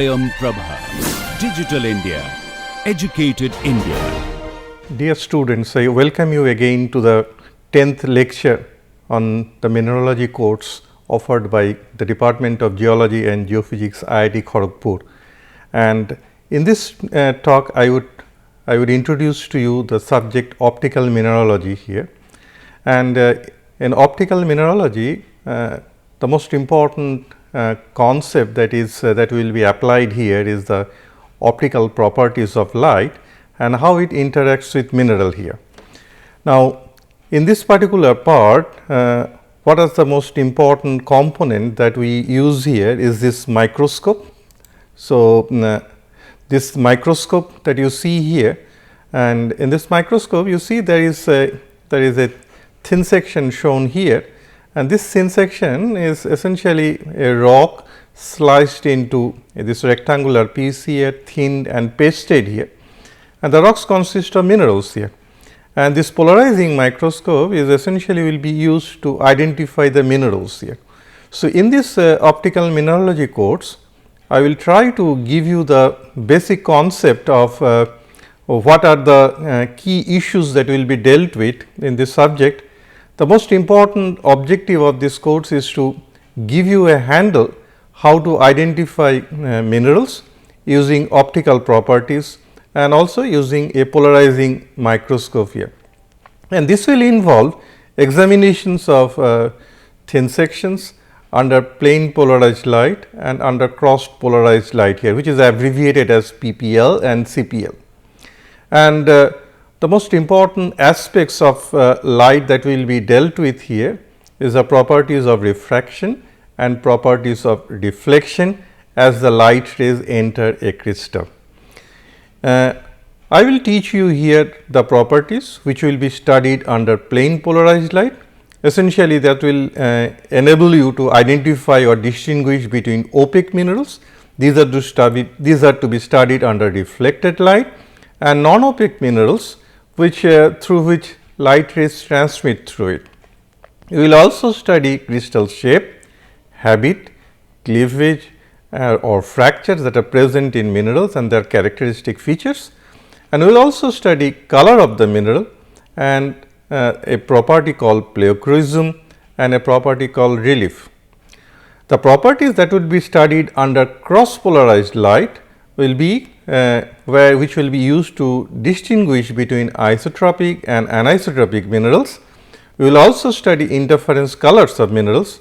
Swayam Prabha. Digital India. Educated India. Dear students, I welcome you again to the 10th lecture on the mineralogy course offered by the Department of Geology and Geophysics, IIT Kharagpur. And in this talk, I would introduce to you the subject optical mineralogy here. And in optical mineralogy, the most important concept that will be applied here is the optical properties of light and how it interacts with mineral here. Now, in this particular part, what is the most important component that we use here is this microscope. So, this microscope that you see here, and in this microscope you see there is a thin section shown here, and this thin section is essentially a rock sliced into this rectangular piece here, thinned and pasted here, and the rocks consist of minerals here. And this polarizing microscope is essentially will be used to identify the minerals here. So, in this optical mineralogy course, I will try to give you the basic concept of what are the key issues that will be dealt with in this subject. The most important objective of this course is to give you a handle how to identify minerals using optical properties and also using a polarizing microscope here. And this will involve examinations of thin sections under plane polarized light and under crossed polarized light here, which is abbreviated as PPL and CPL. And the most important aspects of light that will be dealt with here is the properties of refraction and properties of reflection as the light rays enter a crystal. I will teach you here the properties which will be studied under plane polarized light. Essentially, that will enable you to identify or distinguish between opaque minerals. These are to be studied under reflected light, and non-opaque minerals through which light rays transmit through it. You will also study crystal shape, habit, cleavage or fractures that are present in minerals and their characteristic features, and we will also study color of the mineral and a property called pleochroism and a property called relief. The properties that would be studied under cross polarized light will be which will be used to distinguish between isotropic and anisotropic minerals. We will also study interference colors of minerals,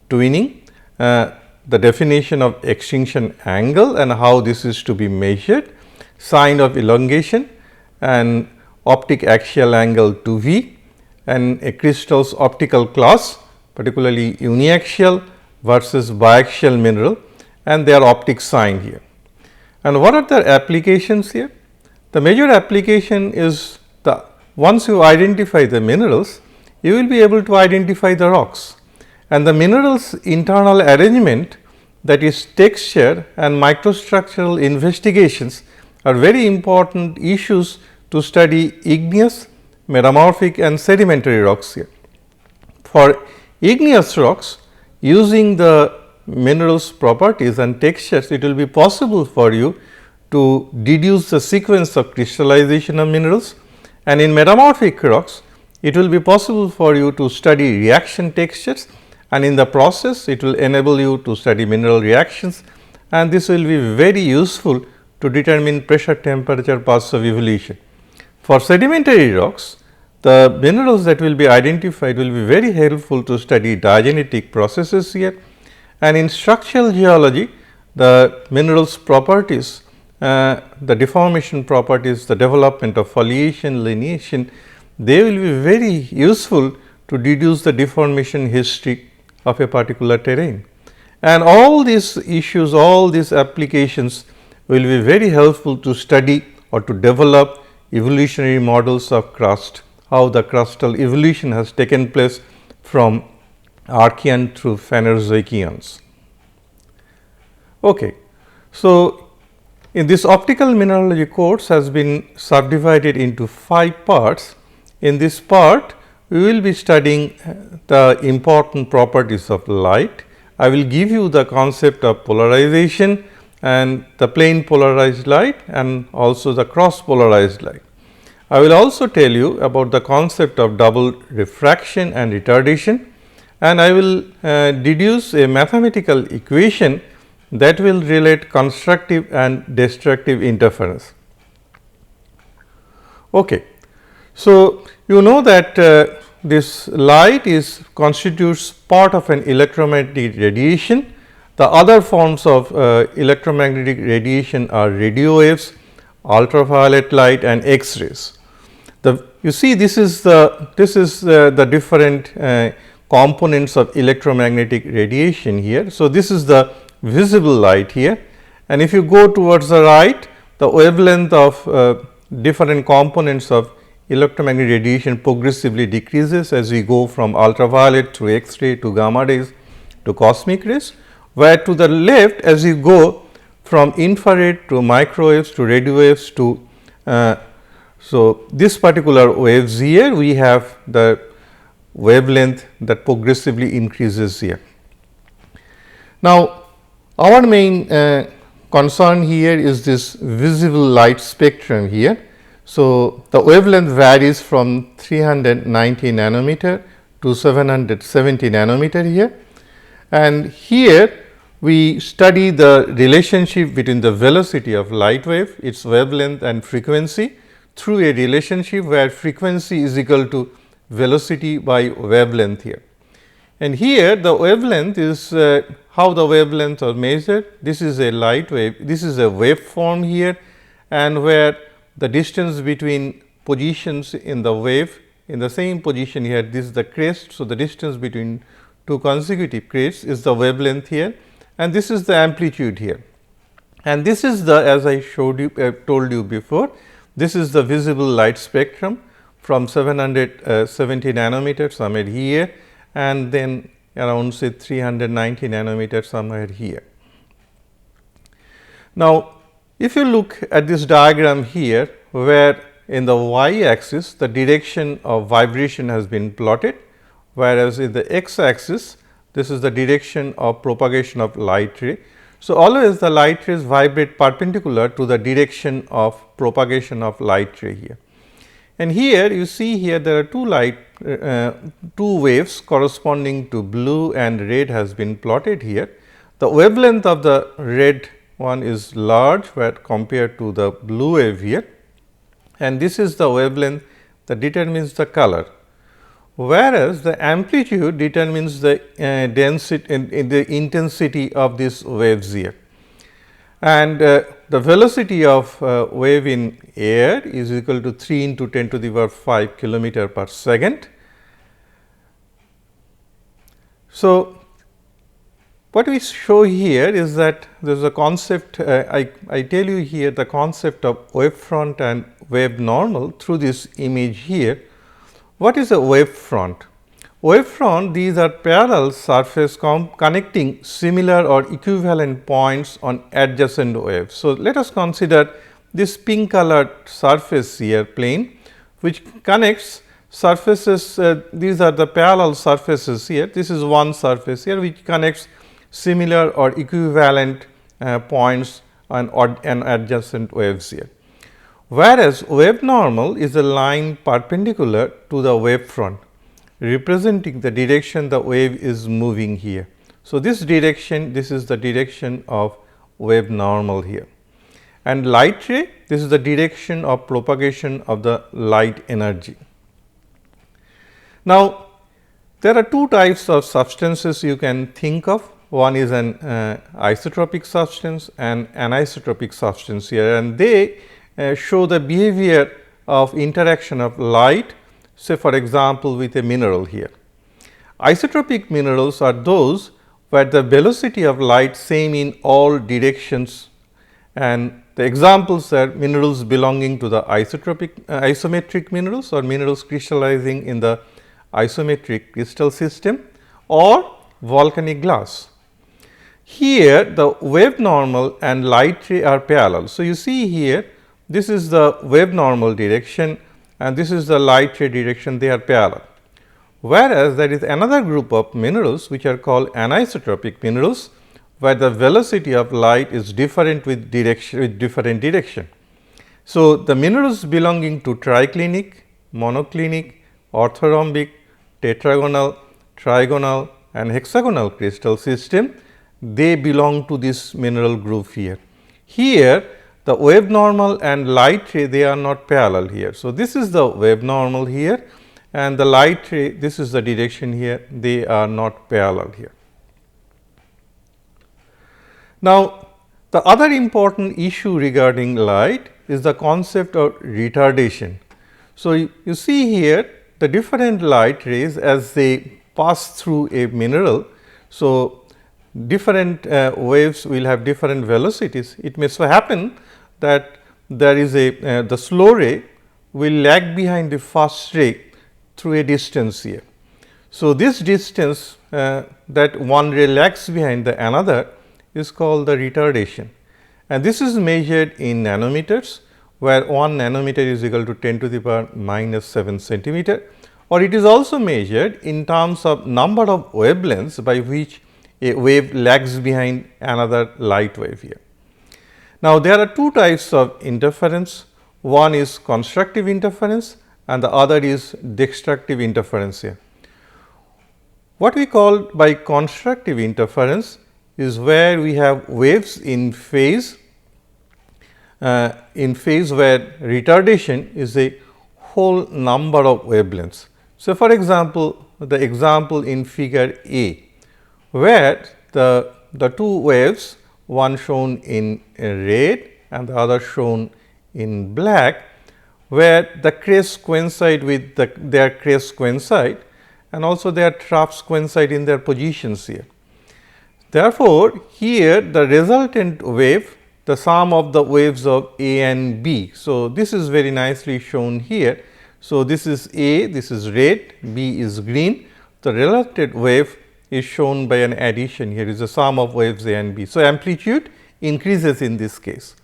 twinning, the definition of extinction angle and how this is to be measured, sign of elongation and optic axial angle 2V, and a crystal's optical class, particularly uniaxial versus biaxial mineral and their optic sign here. And what are the applications here? The major application is once you identify the minerals, you will be able to identify the rocks, and the minerals internal arrangement, that is texture and microstructural investigations, are very important issues to study igneous, metamorphic and sedimentary rocks here. For igneous rocks, using the minerals properties and textures, it will be possible for you to deduce the sequence of crystallization of minerals, and in metamorphic rocks, it will be possible for you to study reaction textures, and in the process it will enable you to study mineral reactions, and this will be very useful to determine pressure temperature paths of evolution. For sedimentary rocks, the minerals that will be identified will be very helpful to study diagenetic processes here. And in structural geology, the minerals properties, the deformation properties, the development of foliation, lineation, they will be very useful to deduce the deformation history of a particular terrain. And all these issues, all these applications will be very helpful to study or to develop evolutionary models of crust, how the crustal evolution has taken place from Archean through Phanerozoic eons. Okay. So, in this optical mineralogy course has been subdivided into 5 parts. In this part, we will be studying the important properties of light. I will give you the concept of polarization and the plane polarized light and also the cross polarized light. I will also tell you about the concept of double refraction and retardation, and I will deduce a mathematical equation that will relate constructive and destructive interference. Okay. So, you know that this light constitutes part of an electromagnetic radiation. The other forms of electromagnetic radiation are radio waves, ultraviolet light and X-rays. You see this is the different components of electromagnetic radiation here. So, this is the visible light here, and if you go towards the right, the wavelength of different components of electromagnetic radiation progressively decreases as we go from ultraviolet to X-ray to gamma rays to cosmic rays, where to the left as we go from infrared to microwaves to radio waves to so this particular waves here we have the wavelength that progressively increases here. Now, our main concern here is this visible light spectrum here. So, the wavelength varies from 390 nanometer to 770 nanometer here, and here we study the relationship between the velocity of light wave, its wavelength and frequency through a relationship where frequency is equal to velocity by wavelength here. And here the wavelength is how the wavelengths are measured. This is a light wave, this is a waveform here, and where the distance between positions in the wave in the same position here, this is the crest. So, the distance between two consecutive crests is the wavelength here, and this is the amplitude here. And this is the, as I showed you told you before, this is the visible light spectrum from 770 nanometer somewhere here, and then around say 390 nanometer somewhere here. Now, if you look at this diagram here, where in the y axis the direction of vibration has been plotted, whereas in the x axis this is the direction of propagation of light ray. So, always the light rays vibrate perpendicular to the direction of propagation of light ray here. And here you see here there are two waves corresponding to blue and red has been plotted here. The wavelength of the red one is large where compared to the blue wave here, and this is the wavelength that determines the color, whereas the amplitude determines the density in the intensity of these waves here. And the velocity of wave in air is equal to 3 into 10 to the power 5 kilometer per second. So, what we show here is that there is a concept, I tell you here the concept of wave front and wave normal through this image here. What is a wave front? Wave front, these are parallel surface connecting similar or equivalent points on adjacent waves. So, let us consider this pink colored surface here plane, which connects surfaces, these are the parallel surfaces here, this is one surface here which connects similar or equivalent points on adjacent waves here. Whereas, wave normal is a line perpendicular to the wave front, representing the direction the wave is moving here. So, this direction, this is the direction of wave normal here, and light ray, this is the direction of propagation of the light energy. Now, there are two types of substances you can think of. One is an isotropic substance and anisotropic substance here, and they show the behavior of interaction of light, say for example, with a mineral here. Isotropic minerals are those where the velocity of light same in all directions, and the examples are minerals belonging to the isometric minerals or minerals crystallizing in the isometric crystal system or volcanic glass. Here the wave normal and light ray are parallel. So, you see here this is the wave normal direction and this is the light ray direction, they are parallel. Whereas, there is another group of minerals which are called anisotropic minerals, where the velocity of light is different with different direction. So, the minerals belonging to triclinic, monoclinic, orthorhombic, tetragonal, trigonal and hexagonal crystal system, they belong to this mineral group here. Here the wave normal and light ray, they are not parallel here. So, this is the wave normal here and the light ray, this is the direction here, they are not parallel here. Now, the other important issue regarding light is the concept of retardation. So, you see here the different light rays as they pass through a mineral. So, different waves will have different velocities. It may so happen that there is the slow ray will lag behind the fast ray through a distance here. So, this distance that one ray lags behind the another is called the retardation, and this is measured in nanometers, where 1 nanometer is equal to 10 to the power minus 7 centimeter, or it is also measured in terms of number of wavelengths by which a wave lags behind another light wave here. Now, there are two types of interference. One is constructive interference and the other is destructive interference here. What we call by constructive interference is where we have waves in phase where retardation is a whole number of wavelengths. So, for example, the example in figure A, where the two waves, one shown in red and the other shown in black, where the crests coincide with their crests coincide and also their troughs coincide in their positions here. Therefore, here the resultant wave, the sum of the waves of A and B. So, this is very nicely shown here. So, this is A, this is red, B is green. The resultant wave is shown by an addition here, is the sum of waves A and B. So, amplitude increases in this case,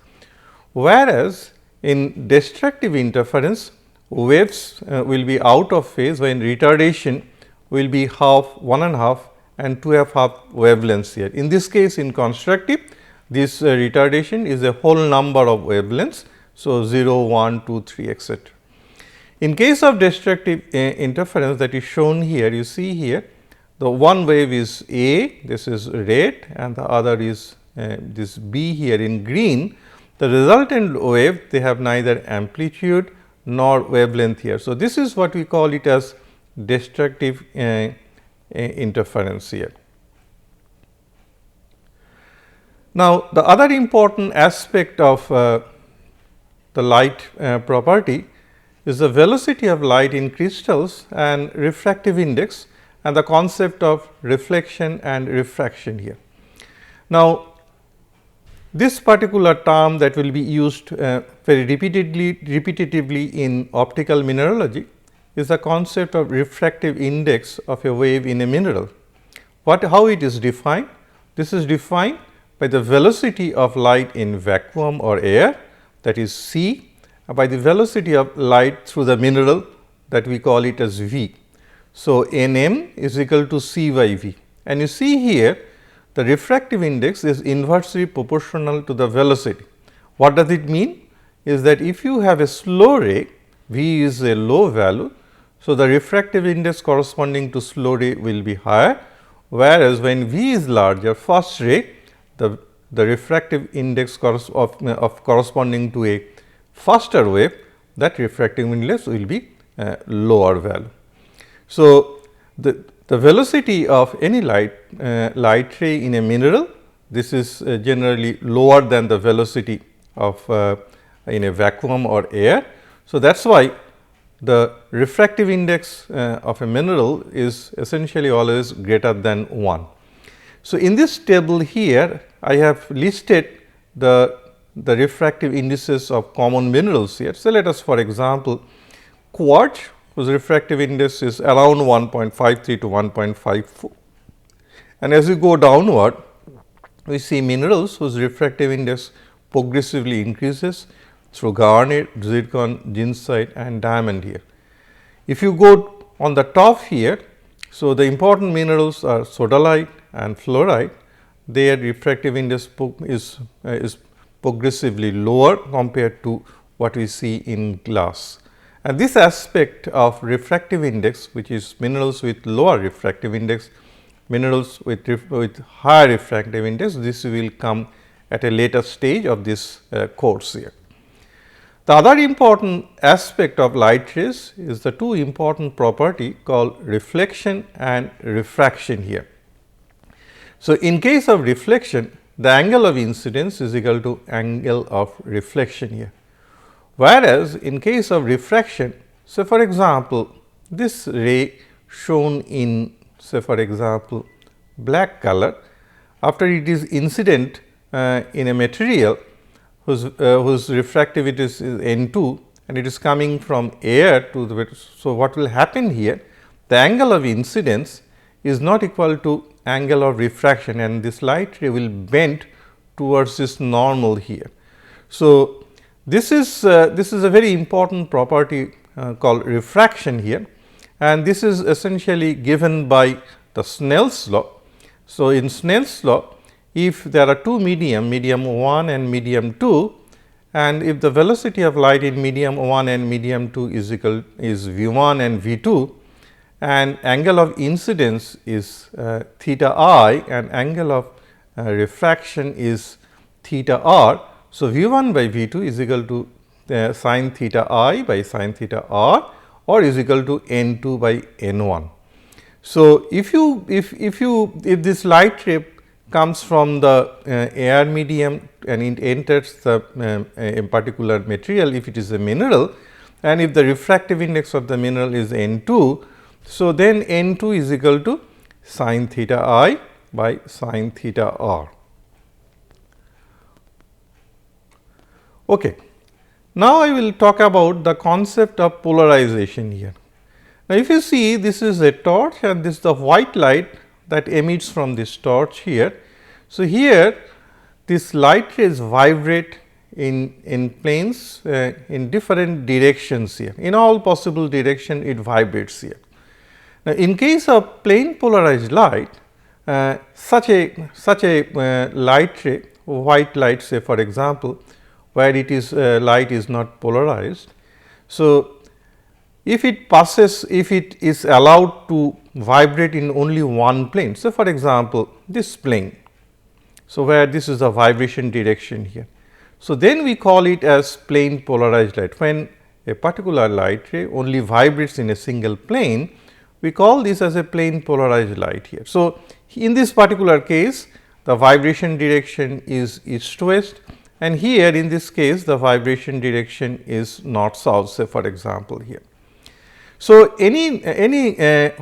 whereas in destructive interference waves will be out of phase when retardation will be half, 1 and half and 2 half wavelengths here. In this case, in constructive, this retardation is a whole number of wavelengths. So, 0, 1, 2, 3 etc. In case of destructive interference that is shown here, you see here the one wave is A, this is red and the other is this B here in green. The resultant wave, they have neither amplitude nor wavelength here. So, this is what we call it as destructive interference here. Now, the other important aspect of the light property is the velocity of light in crystals and refractive index and the concept of reflection and refraction here. Now, this particular term that will be used very repetitively in optical mineralogy is the concept of refractive index of a wave in a mineral. How it is defined? This is defined by the velocity of light in vacuum or air, that is C, by the velocity of light through the mineral, that we call it as V. So, Nm is equal to C by V, and you see here the refractive index is inversely proportional to the velocity. What does it mean? Is that if you have a slow ray, V is a low value. So, the refractive index corresponding to slow ray will be higher, whereas when V is larger, fast ray, the refractive index corresponding to a faster wave, that refractive index will be lower value. So, the velocity of any light ray in a mineral, this is generally lower than the velocity of in a vacuum or air. So, that is why the refractive index of a mineral is essentially always greater than 1. So, in this table here I have listed the refractive indices of common minerals here. So, let us for example, quartz, whose refractive index is around 1.53 to 1.54, and as we go downward we see minerals whose refractive index progressively increases through garnet, zircon, ginsite and diamond here. If you go on the top here, so the important minerals are sodalite and fluorite. their refractive index is progressively lower compared to what we see in glass. And this aspect of refractive index, which is minerals with lower refractive index, minerals with higher refractive index, this will come at a later stage of this course here. The other important aspect of light rays is the two important property called reflection and refraction here. So, in case of reflection, the angle of incidence is equal to angle of reflection here. Whereas, in case of refraction, so for example, this ray shown in say for example, black color, after it is incident in a material whose refractivity is N2 and it is coming from air to the. So, what will happen here? The angle of incidence is not equal to angle of refraction, and this light ray will bend towards this normal here. So, this is a very important property called refraction here, and this is essentially given by the Snell's law. So, in Snell's law, if there are two medium 1 and medium 2, and if the velocity of light in medium 1 and medium 2 is v1 and v2, and angle of incidence is theta I and angle of refraction is theta r. So, v1 by v2 is equal to sin theta I by sin theta r, or is equal to n2 by n1. So, if this light ray comes from the air medium and it enters the a particular material, if it is a mineral, and if the refractive index of the mineral is n2, so then n2 is equal to sin theta I by sin theta r. Okay. Now, I will talk about the concept of polarization here. Now, if you see, this is a torch and this is the white light that emits from this torch here. So, here this light rays vibrate in planes in different directions here, in all possible direction it vibrates here. Now, in case of plane polarized light, such a light ray, white light say for example, where it is light is not polarized. So, if it is allowed to vibrate in only one plane. So, for example, this plane. So, where this is the vibration direction here. So, then we call it as plane polarized light. When a particular light ray only vibrates in a single plane, we call this as a plane polarized light here. So, in this particular case, the vibration direction is east to west, and here in this case the vibration direction is north south, say for example here. So, any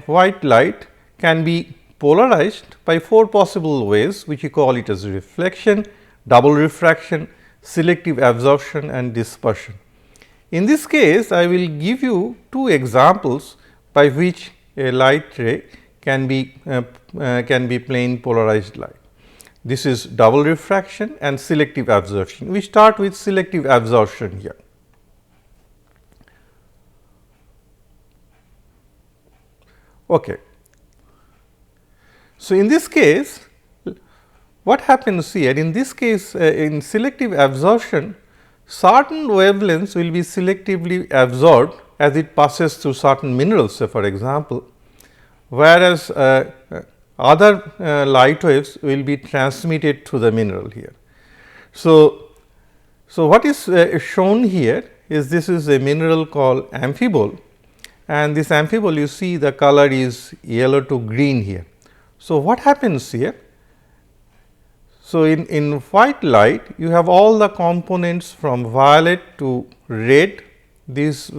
white light can be polarized by four possible ways, which we call it as reflection, double refraction, selective absorption and dispersion. In this case, I will give you two examples by which a light ray can be plane polarized light. This is double refraction and selective absorption. We start with selective absorption here. Okay. So, in this case, what happens here? In this case, in selective absorption, certain wavelengths will be selectively absorbed as it passes through certain minerals, say for example, whereas other light waves will be transmitted to the mineral here. So, what is shown here is this is a mineral called amphibole, and this amphibole you see the color is yellow to green here. So, what happens here? So, in white light you have all the components from violet to red, these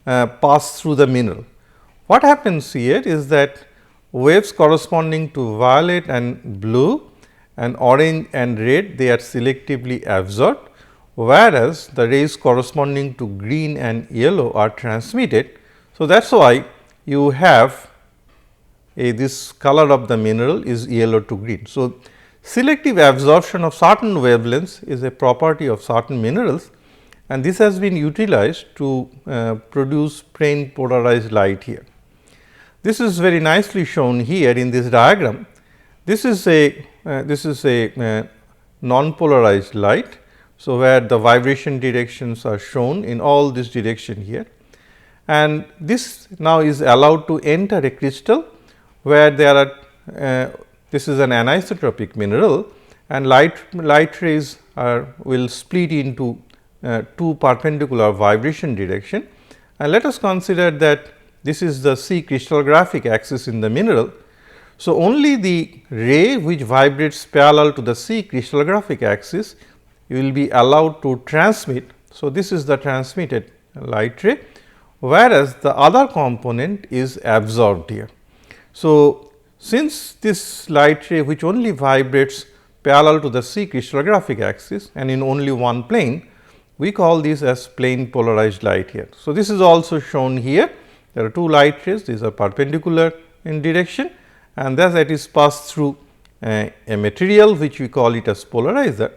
pass through the mineral. What happens here is that waves corresponding to violet and blue and orange and red, they are selectively absorbed, whereas the rays corresponding to green and yellow are transmitted. So, that is why you have this color of the mineral is yellow to green. So, selective absorption of certain wavelengths is a property of certain minerals, and this has been utilized to produce plane polarized light here. This is very nicely shown here in this diagram, This is a non-polarized light. So, where the vibration directions are shown in all this direction here, and this now is allowed to enter a crystal where there are this is an anisotropic mineral, and light rays will split into two perpendicular vibration direction. And let us consider that this is the C crystallographic axis in the mineral. So, only the ray which vibrates parallel to the C crystallographic axis will be allowed to transmit. So, this is the transmitted light ray, whereas the other component is absorbed here. So, since this light ray which only vibrates parallel to the C crystallographic axis and in only one plane, we call this as plane polarized light here. So, this is also shown here. There are two light rays, these are perpendicular in direction, and thus it is passed through a material which we call it as polarizer,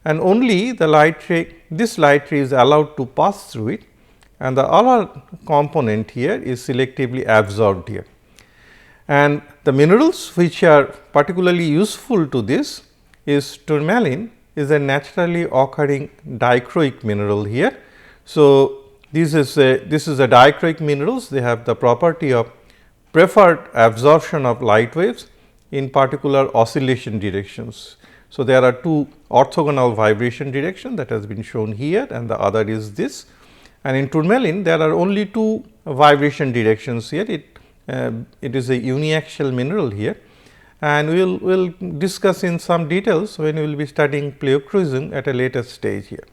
and only the light ray, this light ray is allowed to pass through it, and the other component here is selectively absorbed here. And the minerals which are particularly useful to this is tourmaline is a naturally occurring dichroic mineral here. So, this is a dichroic minerals, they have the property of preferred absorption of light waves in particular oscillation directions. So, there are two orthogonal vibration direction that has been shown here, and the other is this, and in tourmaline there are only two vibration directions here. It is a uniaxial mineral here, and we will discuss in some details when we will be studying pleochroism at a later stage here.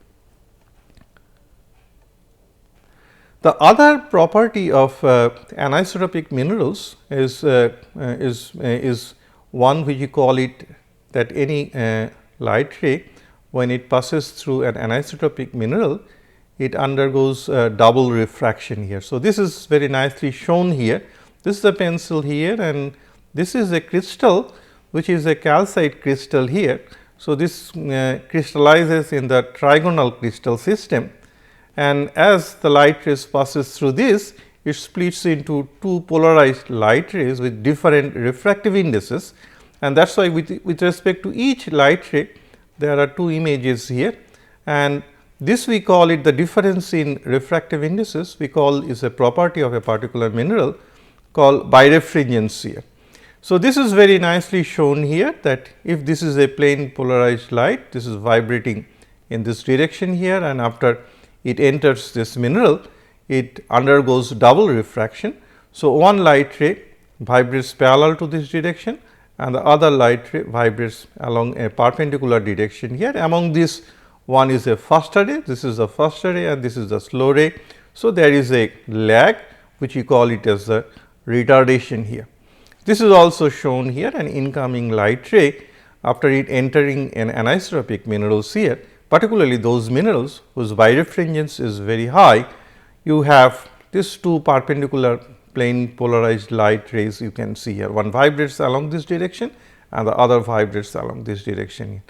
The other property of anisotropic minerals is one which we call it that any light ray, when it passes through an anisotropic mineral, it undergoes double refraction here. So, this is very nicely shown here. This is a pencil here, and this is a crystal which is a calcite crystal here. So, this crystallizes in the trigonal crystal system, and as the light rays passes through this, it splits into two polarized light rays with different refractive indices, and that is why with respect to each light ray there are two images here, and this we call it the difference in refractive indices, we call is a property of a particular mineral called birefringence here. So, this is very nicely shown here that if this is a plane polarized light, this is vibrating in this direction here, and after it enters this mineral, it undergoes double refraction. So, one light ray vibrates parallel to this direction, and the other light ray vibrates along a perpendicular direction here. Among these, one is a faster ray, this is the faster ray, and this is the slow ray. So, there is a lag which we call it as the retardation here. This is also shown here, an incoming light ray after it entering an anisotropic minerals here, particularly those minerals whose birefringence is very high. You have these two perpendicular plane polarized light rays you can see here, one vibrates along this direction and the other vibrates along this direction.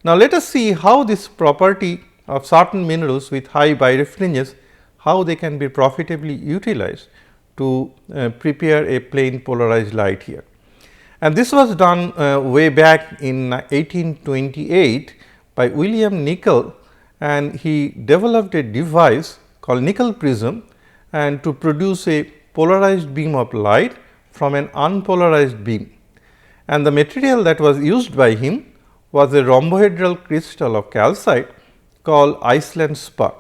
Now, let us see how this property of certain minerals with high birefringence, how they can be profitably utilized to prepare a plane polarized light here. And this was done way back in 1828 by William Nickel, and he developed a device called nickel prism, and to produce a polarized beam of light from an unpolarized beam. And the material that was used by him was a rhombohedral crystal of calcite called Iceland spar.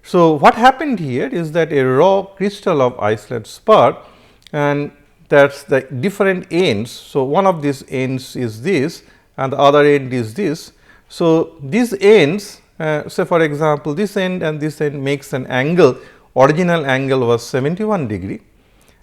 So, what happened here is that a raw crystal of Iceland spar, and that is the different ends. So, one of these ends is this and the other end is this. So, these ends say for example, this end and this end makes an angle, original angle was 71 degree,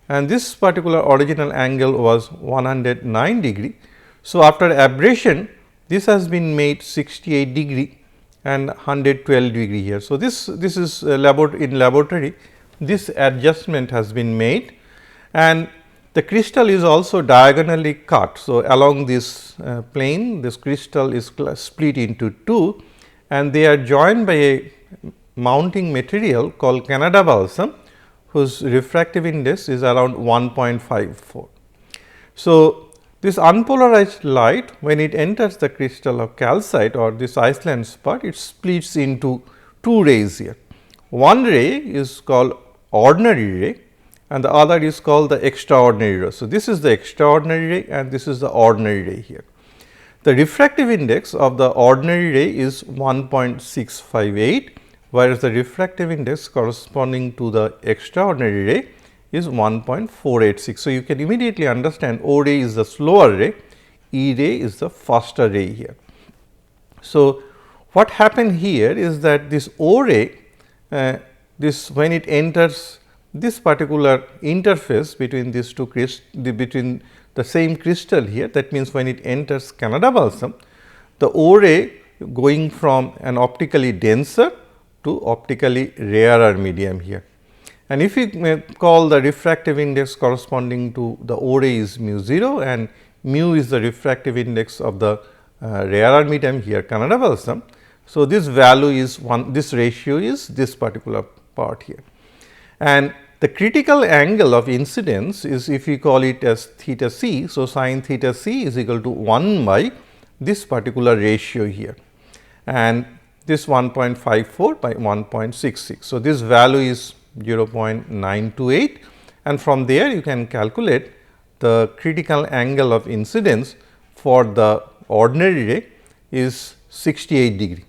and this particular original angle was 109 degree. So, after abrasion this has been made 68 degree and 112 degree here. So, this is in laboratory, this adjustment has been made, and the crystal is also diagonally cut. So, along this plane, this crystal is split into two, and they are joined by a mounting material called Canada balsam, whose refractive index is around 1.54. So, This unpolarized light, when it enters the crystal of calcite or this Iceland spot, it splits into two rays here. One ray is called ordinary ray and the other is called the extraordinary ray. So, this is the extraordinary ray and this is the ordinary ray here. The refractive index of the ordinary ray is 1.658, whereas the refractive index corresponding to the extraordinary ray is 1.486. So, you can immediately understand O ray is the slower ray, E ray is the faster ray here. So, what happened here is that this O ray, this when it enters this particular interface between these two between the same crystal here, that means when it enters Canada balsam, the O ray going from an optically denser to optically rarer medium here. And if we call the refractive index corresponding to the O ray is mu 0 and mu is the refractive index of the rarer medium here Canada balsam. So, this value is this ratio is this particular part here. And the critical angle of incidence is, if we call it as theta c. So, sin theta c is equal to 1 by this particular ratio here and this 1.54 by 1.66. So, this value is 0.928 and from there you can calculate the critical angle of incidence for the ordinary ray is 68 degree.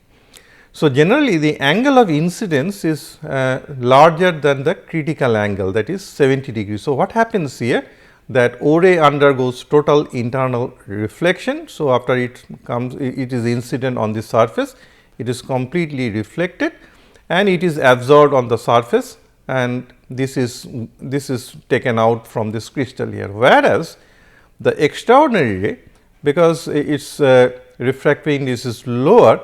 So, generally the angle of incidence is larger than the critical angle, that is 70 degrees. So, what happens here that O ray undergoes total internal reflection. So, after it comes it is incident on the surface, it is completely reflected and it is absorbed on the surface and this is taken out from this crystal here. Whereas, the extraordinary ray, because its refractive index is lower,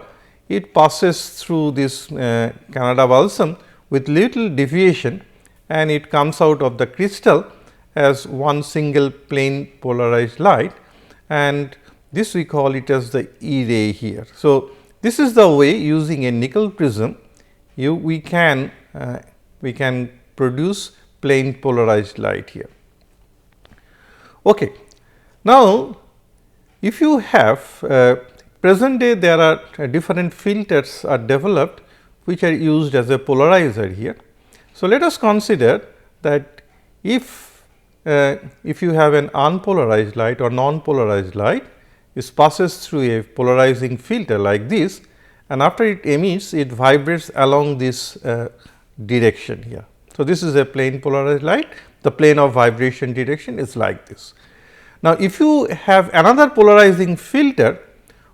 it passes through this Canada balsam with little deviation and it comes out of the crystal as one single plane polarized light and this we call it as the E ray here. So, this is the way using a nickel prism we can produce plane polarized light here. Okay. Now, if you have present day there are different filters are developed which are used as a polarizer here. So, let us consider that if you have an unpolarized light or non-polarized light, it passes through a polarizing filter like this and after it emits it vibrates along this direction here. So, this is a plane polarized light, the plane of vibration direction is like this. Now, if you have another polarizing filter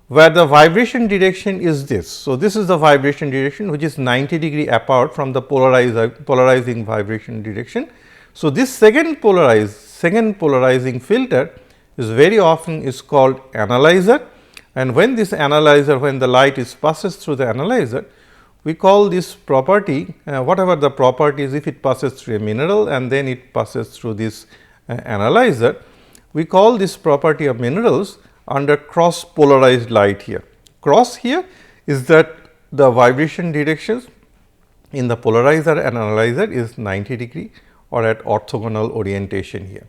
where the vibration direction is this. So, this is the vibration direction which is 90 degree apart from the polarizing vibration direction. So, this second polarizing filter is very often is called analyzer and when this analyzer, when the light is passes through the analyzer, we call this property whatever the property is, if it passes through a mineral and then it passes through this analyzer, we call this property of minerals under cross polarized light here. Cross here is that the vibration directions in the polarizer and analyzer is 90 degree or at orthogonal orientation here.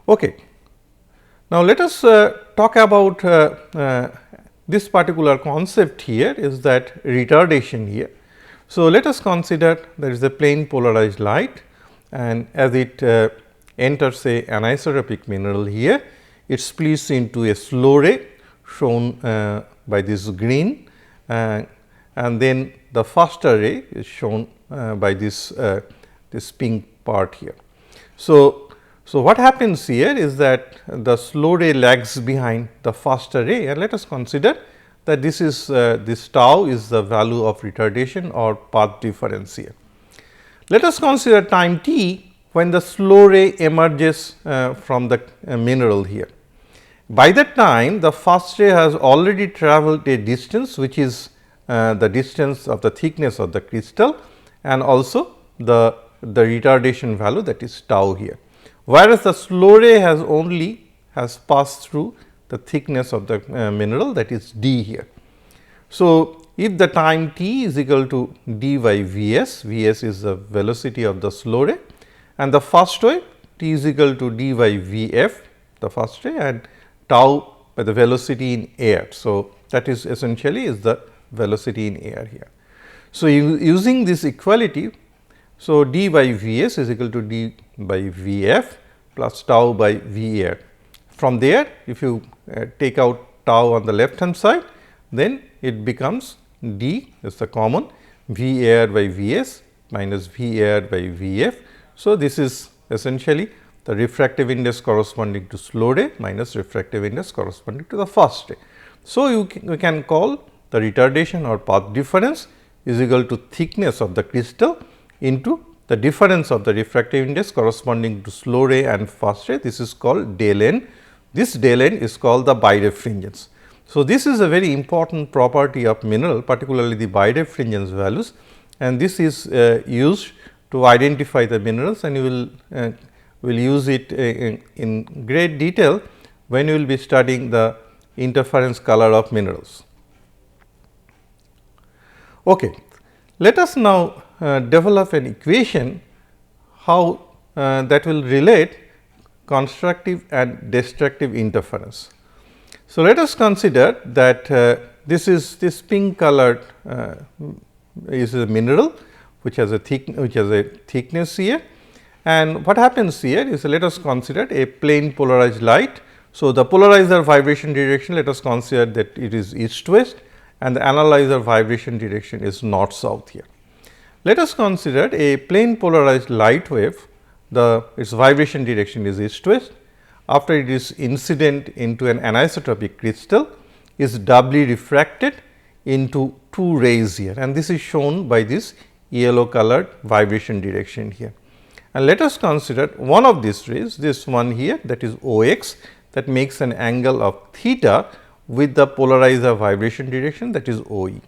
Okay. Now, let us talk about this particular concept here is that retardation here. So, let us consider there is a plane polarized light and as it enters a anisotropic mineral here, it splits into a slow ray shown by this green and then the faster ray is shown by this pink part here. So, what happens here is that the slow ray lags behind the faster ray and let us consider that this is this tau is the value of retardation or path difference here. Let us consider time t when the slow ray emerges from the mineral here. By that time the fast ray has already traveled a distance which is the distance of the thickness of the crystal and also the retardation value that is tau here. Whereas, the slow ray has passed through the thickness of the mineral that is d here. So, if the time t is equal to d by v s, v s is the velocity of the slow ray and the fast ray t is equal to d by v f, the first ray, and tau by the velocity in air. So, that is essentially is the velocity in air here. So, using this equality, so d by v s is equal to d by v f plus tau by v air. From there, if you take out tau on the left hand side, then it becomes d is the common v air by v s minus v air by v f. So, this is essentially the refractive index corresponding to slow ray minus refractive index corresponding to the fast ray. So, you can call the retardation or path difference is equal to thickness of the crystal into the difference of the refractive index corresponding to slow ray and fast ray. This is called del n. This del n is called the birefringence. So, this is a very important property of mineral, particularly the birefringence values, and this is used to identify the minerals, and you will use it in great detail when you will be studying the interference color of minerals. Okay. Let us now develop an equation how that will relate constructive and destructive interference. So, let us consider that this pink colored is a mineral which has a thickness here, and what happens here is, let us consider a plane polarized light. So, the polarizer vibration direction, let us consider that it is east west, and the analyzer vibration direction is north south here. Let us consider a plane polarized light wave, its vibration direction is east west. After it is incident into an anisotropic crystal, is doubly refracted into two rays here, and this is shown by this yellow colored vibration direction here. And let us consider one of these rays, this one here, that is O x, that makes an angle of theta with the polarizer vibration direction, that is O e,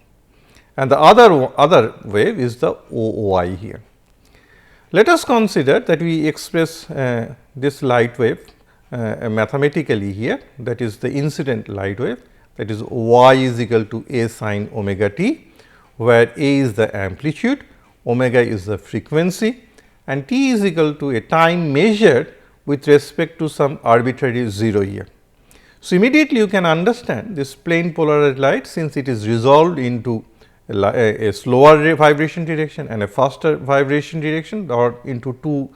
and the other wave is the O y here. Let us consider that we express this light wave mathematically here, that is the incident light wave, that is y is equal to a sin omega t, where a is the amplitude, omega is the frequency, and t is equal to a time measured with respect to some arbitrary 0 here. So, immediately you can understand this plane polarized light, since it is resolved into a slower vibration direction and a faster vibration direction, or into two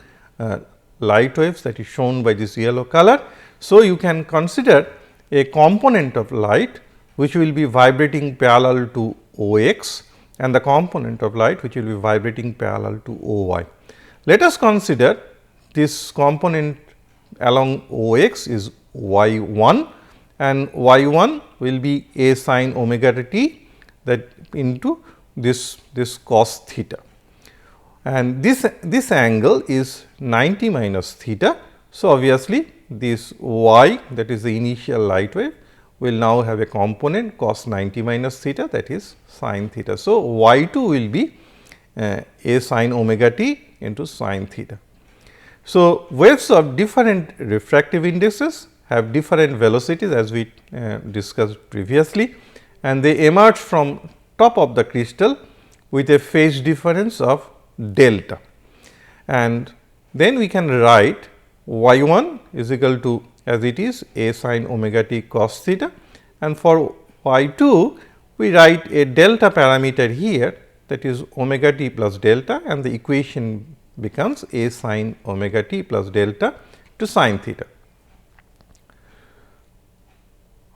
light waves that is shown by this yellow color. So, you can consider a component of light which will be vibrating parallel to O x, and the component of light which will be vibrating parallel to O y. Let us consider this component along O x is y 1, and y 1 will be a sin omega t, that into this cos theta, and this angle is 90 minus theta. So, obviously, this y, that is the initial light wave, will now have a component cos 90 minus theta, that is sin theta. So, y 2 will be a sin omega t into sin theta. So, waves of different refractive indices have different velocities, as we discussed previously, and they emerge from top of the crystal with a phase difference of delta, and then we can write y 1 is equal to, as it is, a sin omega t cos theta, and for y 2 we write a delta parameter here, that is omega t plus delta, and the equation becomes a sin omega t plus delta to sin theta.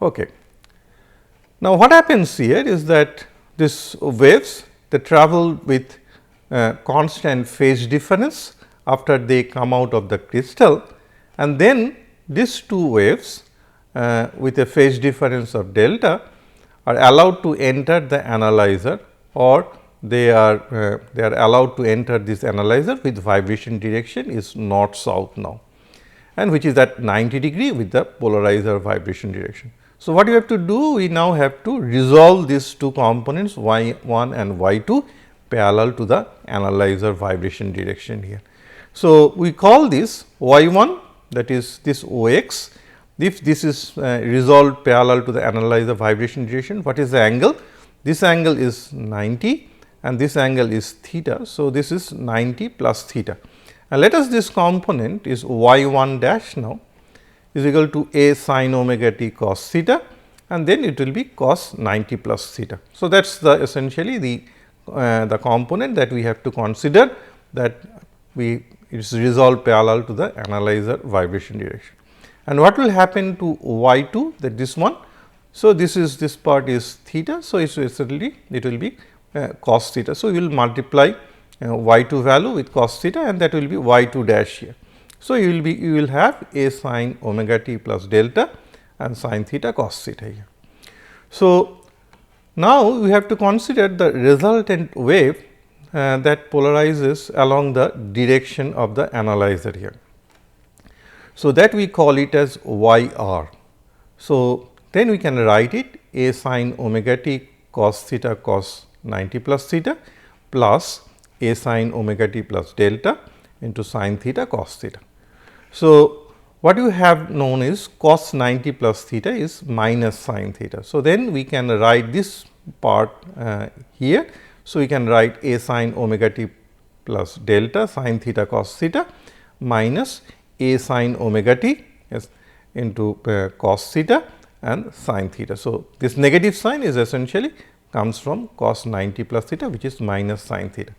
Okay. Now, what happens here is that these waves, they travel with constant phase difference after they come out of the crystal, and then these two waves with a phase difference of delta are allowed to enter the analyzer, or they are allowed to enter this analyzer with vibration direction is north south now, and which is at 90 degree with the polarizer vibration direction. So, what you have to do? We now have to resolve these two components y 1 and y 2 parallel to the analyzer vibration direction here. So, we call this y 1, that is this O x. If this is resolved parallel to the analyzer vibration direction, what is the angle? This angle is 90 and this angle is theta. So, this is 90 plus theta, And let us this component is y 1 dash now is equal to a sin omega t cos theta, and then it will be cos 90 plus theta. So, that is the essentially the component that we have to consider, that it is resolved parallel to the analyzer vibration direction. And what will happen to y 2, that this one? So, this part is theta. So, essentially it will be cos theta. So, we will multiply y 2 value with cos theta, and that will be y 2 dash here. So, you will have a sin omega t plus delta and sin theta cos theta here. So, now we have to consider the resultant wave that polarizes along the direction of the analyzer here. So, that we call it as y r. So, then we can write it a sin omega t cos theta cos 90 plus theta plus a sin omega t plus delta into sin theta cos theta. So, what you have known is cos 90 plus theta is minus sin theta. So, then we can write this part here. So, we can write a sin omega t plus delta sin theta cos theta minus a sin omega t into cos theta and sin theta. So, this negative sign is essentially comes from cos 90 plus theta, which is minus sin theta.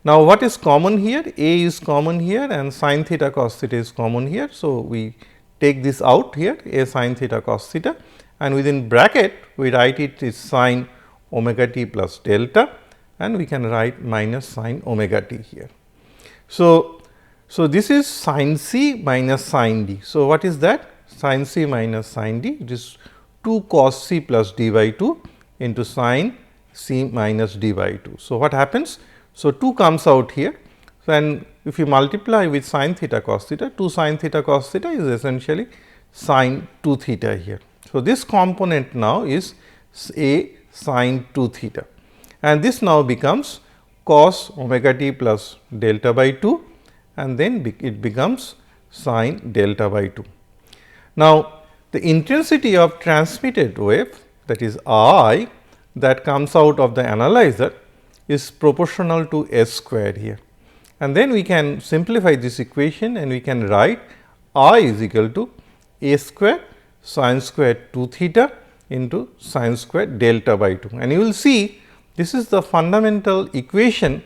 Now, what is common here? A is common here and sin theta cos theta is common here. So, we take this out here, a sin theta cos theta, and within bracket we write it is sin omega t plus delta, and we can write minus sin omega t here. So, this is sin c minus sin d. So, what is that? Sin c minus sin d, it is 2 cos c plus d by 2 into sin c minus d by 2. So, what happens? So, 2 comes out here, and if you multiply with sin theta cos theta, 2 sin theta cos theta is essentially sin 2 theta here. So, this component now is a sin 2 theta, and this now becomes cos omega t plus delta by 2, and then it becomes sin delta by 2. Now, the intensity of transmitted wave, that is I, that comes out of the analyzer is proportional to s square here, and then we can simplify this equation and we can write I is equal to a square sin square 2 theta into sin square delta by 2, and you will see this is the fundamental equation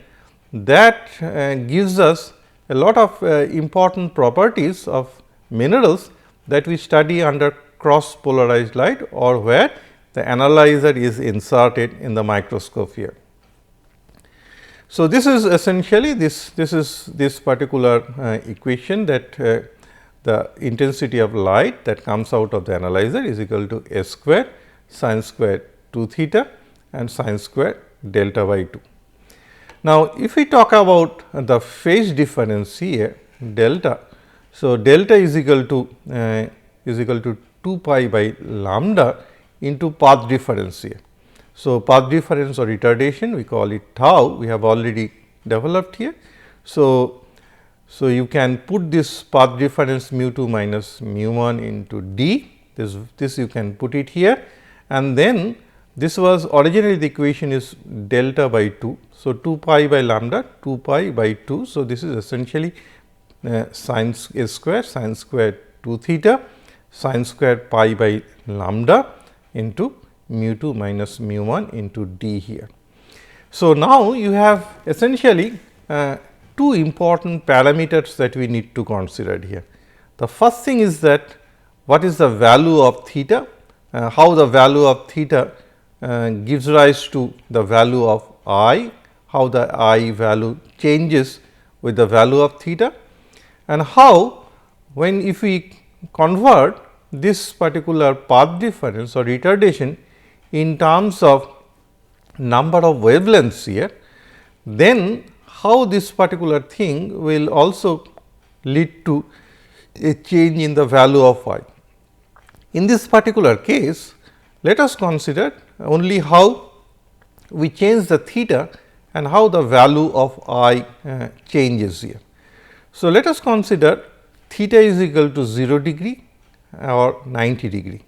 that gives us a lot of important properties of minerals that we study under cross polarized light, or where the analyzer is inserted in the microscope here. So, this is essentially this particular equation, that the intensity of light that comes out of the analyzer is equal to s square sin square 2 theta and sin square delta by 2. Now, if we talk about the phase difference here delta, so delta is equal to 2 pi by lambda into path difference here. So, path difference or retardation, we call it tau, we have already developed here. So, you can put this path difference mu 2 minus mu 1 into d, this you can put it here, and then this was originally the equation is delta by 2. So, 2 pi by lambda 2 pi by 2. So, this is essentially sin s square sin square 2 theta sin square pi by lambda into mu 2 minus mu 1 into d here. So, now you have essentially two important parameters that we need to consider here. The first thing is that what is the value of theta, how the value of theta gives rise to the value of I, how the I value changes with the value of theta, and how when if we convert this particular path difference or retardation in terms of number of wavelengths here, then how this particular thing will also lead to a change in the value of y. In this particular case, let us consider only how we change the theta and how the value of I changes here. So, let us consider theta is equal to 0 degree or 90 degree.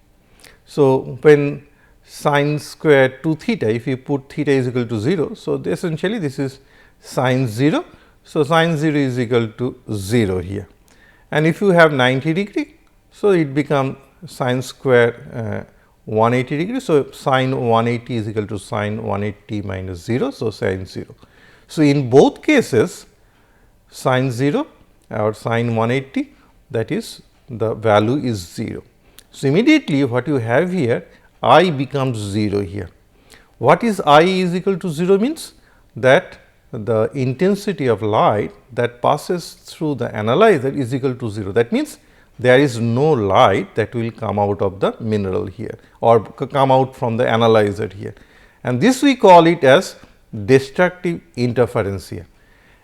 So, when sin square 2 theta, if you put theta is equal to 0. So, essentially this is sin 0. So, sin 0 is equal to 0 here, and if you have 90 degree, so it becomes sin square 180 degree. So, sin 180 is equal to sin 180 minus 0. So, sin 0. So, in both cases sin 0 or sin 180, that is the value is 0. So, immediately what you have here, I becomes 0 here. What is I is equal to 0 means that the intensity of light that passes through the analyzer is equal to 0. That means, there is no light that will come out of the mineral here or come out from the analyzer here, and this we call it as destructive interference here.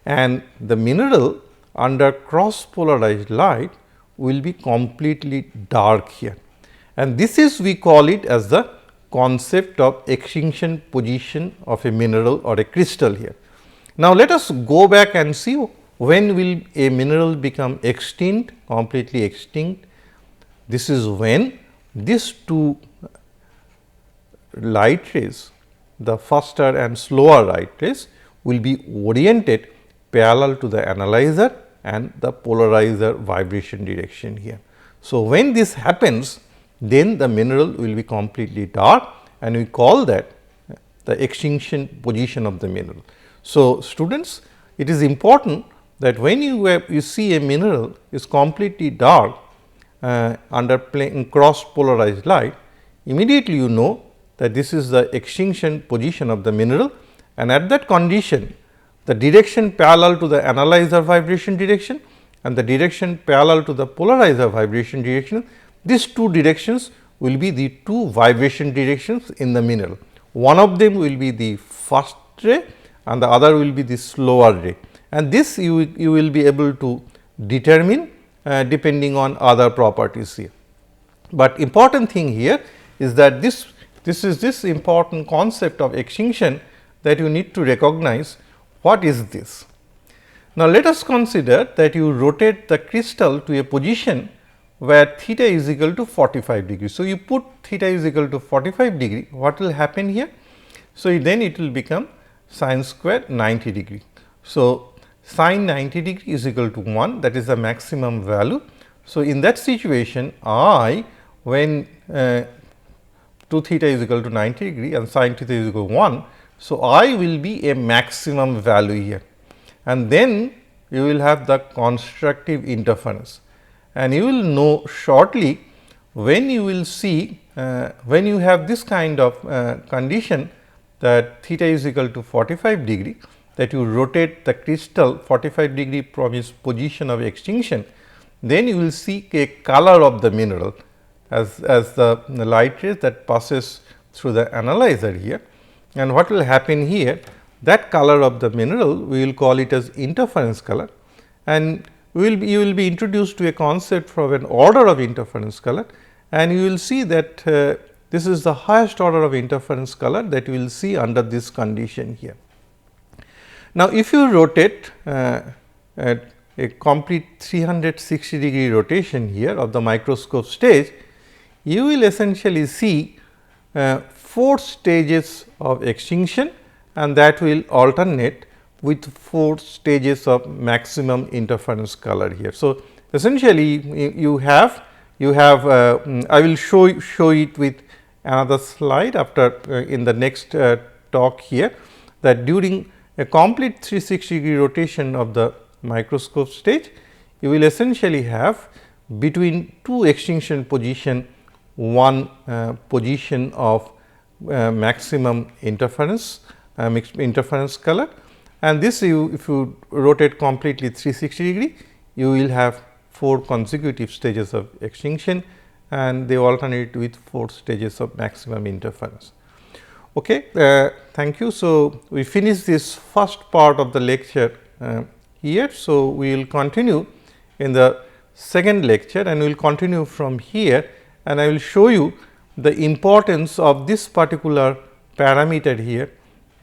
And the mineral under cross polarized light will be completely dark here, and this is we call it as the concept of extinction position of a mineral or a crystal here. Now, let us go back and see when will a mineral become extinct, completely extinct. This is when these two light rays, the faster and slower light rays, will be oriented parallel to the analyzer and the polarizer vibration direction here. So, when this happens, then the mineral will be completely dark, and we call that the extinction position of the mineral. So, students, it is important that when you see a mineral is completely dark under cross polarized light, immediately you know that this is the extinction position of the mineral, and at that condition the direction parallel to the analyzer vibration direction and the direction parallel to the polarizer vibration direction, these two directions will be the two vibration directions in the mineral. One of them will be the fast ray and the other will be the slower ray, and this you will be able to determine depending on other properties here. But important thing here is that this is this important concept of extinction that you need to recognize. What is this? Now, let us consider that you rotate the crystal to a position where theta is equal to 45 degree. So, you put theta is equal to 45 degree, what will happen here? So, then it will become sin square 90 degree. So, sin 90 degree is equal to 1, that is the maximum value. So, in that situation I, when 2 theta is equal to 90 degree and sin theta is equal to 1. So, I will be a maximum value here, and then you will have the constructive interference, and you will know shortly when you will see when you have this kind of condition that theta is equal to 45 degree, that you rotate the crystal 45 degree from its position of extinction, then you will see a color of the mineral as the light rays that passes through the analyzer here. And what will happen here, that color of the mineral we will call it as interference color, and you will be introduced to a concept from an order of interference color, and you will see that this is the highest order of interference color that you will see under this condition here. Now, if you rotate at a complete 360 degree rotation here of the microscope stage, you will essentially see 4 stages of extinction, and that will alternate with 4 stages of maximum interference color here. So, essentially you have I will show it with another slide after in the next talk here, that during a complete 360 degree rotation of the microscope stage, you will essentially have between 2 extinction position, one position of maximum interference color, and this if you rotate completely 360 degree, you will have 4 consecutive stages of extinction, and they alternate with 4 stages of maximum interference. Okay, thank you. So, we finish this first part of the lecture here. So, we will continue in the second lecture, and we will continue from here, and I will show you the importance of this particular parameter here,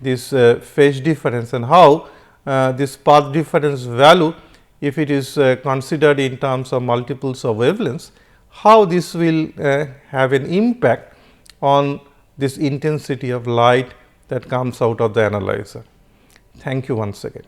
this phase difference, and how this path difference value, if it is considered in terms of multiples of wavelengths, how this will have an impact on this intensity of light that comes out of the analyzer. Thank you once again.